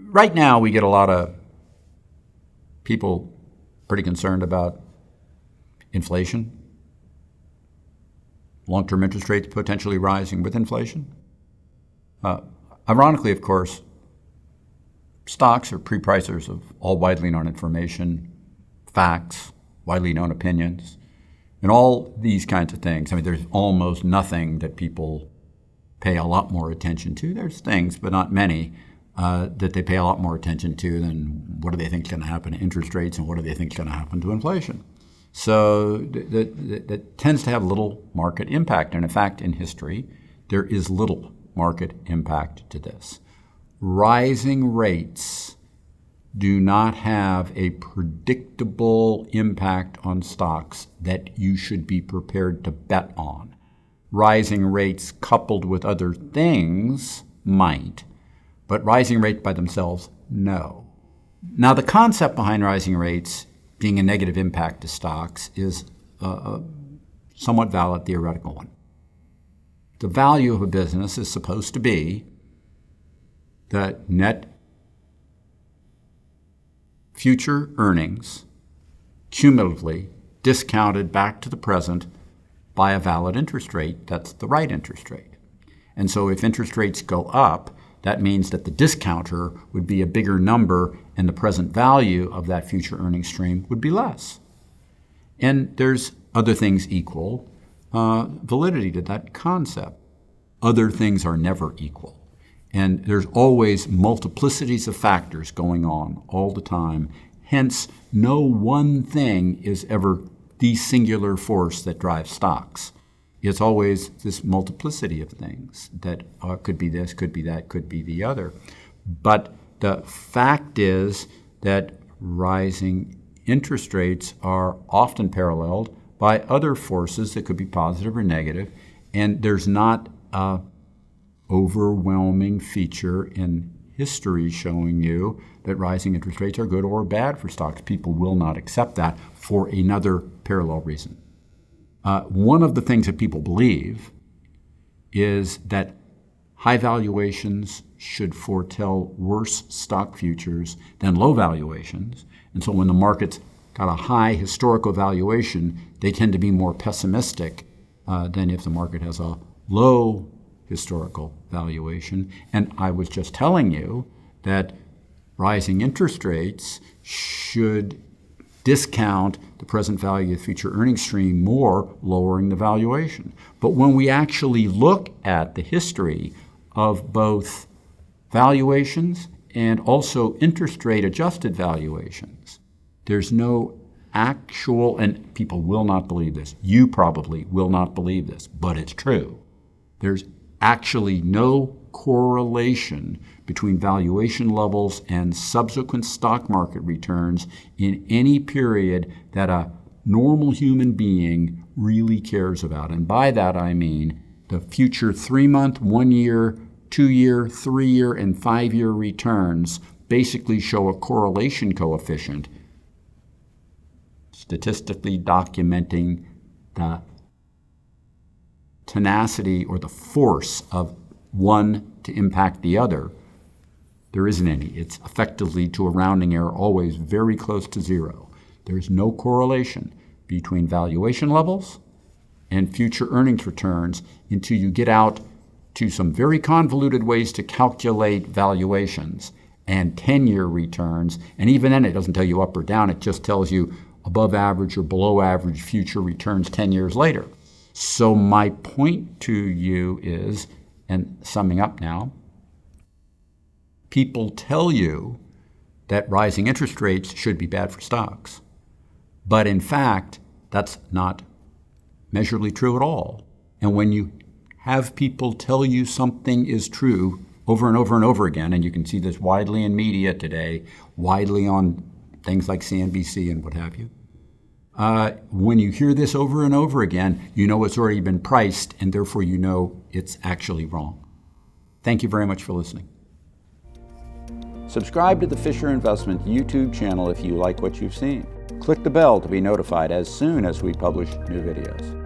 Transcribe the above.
Right now, we get a lot of people pretty concerned about inflation, long-term interest rates potentially rising with inflation. Ironically, of course, stocks are pre-pricers of all widely known information, facts, widely known opinions, and all these kinds of things. I mean, there's almost nothing that people pay a lot more attention to. There's things, but not many, that they pay a lot more attention to than what do they think is going to happen to interest rates and what do they think is going to happen to inflation. So that tends to have little market impact. And in fact, in history, there is little market impact to this. Rising rates do not have a predictable impact on stocks that you should be prepared to bet on. Rising rates coupled with other things might, but rising rates by themselves, no. Now, the concept behind rising rates being a negative impact to stocks is a somewhat valid theoretical one. The value of a business is supposed to be the net future earnings cumulatively discounted back to the present by a valid interest rate. That's the right interest rate. And so if interest rates go up, that means that the discounter would be a bigger number and the present value of that future earnings stream would be less. And there's other things equal validity to that concept. Other things are never equal. And there's always multiplicities of factors going on all the time. Hence, no one thing is ever the singular force that drives stocks. It's always this multiplicity of things that could be this, could be that, could be the other. But the fact is that rising interest rates are often paralleled by other forces that could be positive or negative, and there's not an overwhelming feature in history showing you that rising interest rates are good or bad for stocks. People will not accept that for another parallel reason. One of the things that people believe is that high valuations should foretell worse stock futures than low valuations. And so when the market's got a high historical valuation, they tend to be more pessimistic than if the market has a low historical valuation. And I was just telling you that rising interest rates should discount the present value of the future earnings stream more, lowering the valuation. But when we actually look at the history of both valuations and also interest rate adjusted valuations, there's no actual, and people will not believe this, you probably will not believe this, but it's true. There's actually no correlation between valuation levels and subsequent stock market returns in any period that a normal human being really cares about. And by that I mean the future 3-month, 1-year, 2-year, 3-year, and 5-year returns basically show a correlation coefficient statistically documenting the tenacity or the force of one to impact the other. There isn't any. It's effectively, to a rounding error, always very close to zero. There's no correlation between valuation levels and future earnings returns until you get out to some very convoluted ways to calculate valuations and 10-year returns. And even then, it doesn't tell you up or down. It just tells you above average or below average future returns 10 years later. So my point to you is, and summing up now, people tell you that rising interest rates should be bad for stocks. But in fact, that's not measurably true at all. And when you have people tell you something is true over and over and over again, and you can see this widely in media today, widely on things like CNBC and what have you, when you hear this over and over again, you know it's already been priced, and therefore you know it's actually wrong. Thank you very much for listening. Subscribe to the Fisher Investment YouTube channel if you like what you've seen. Click the bell to be notified as soon as we publish new videos.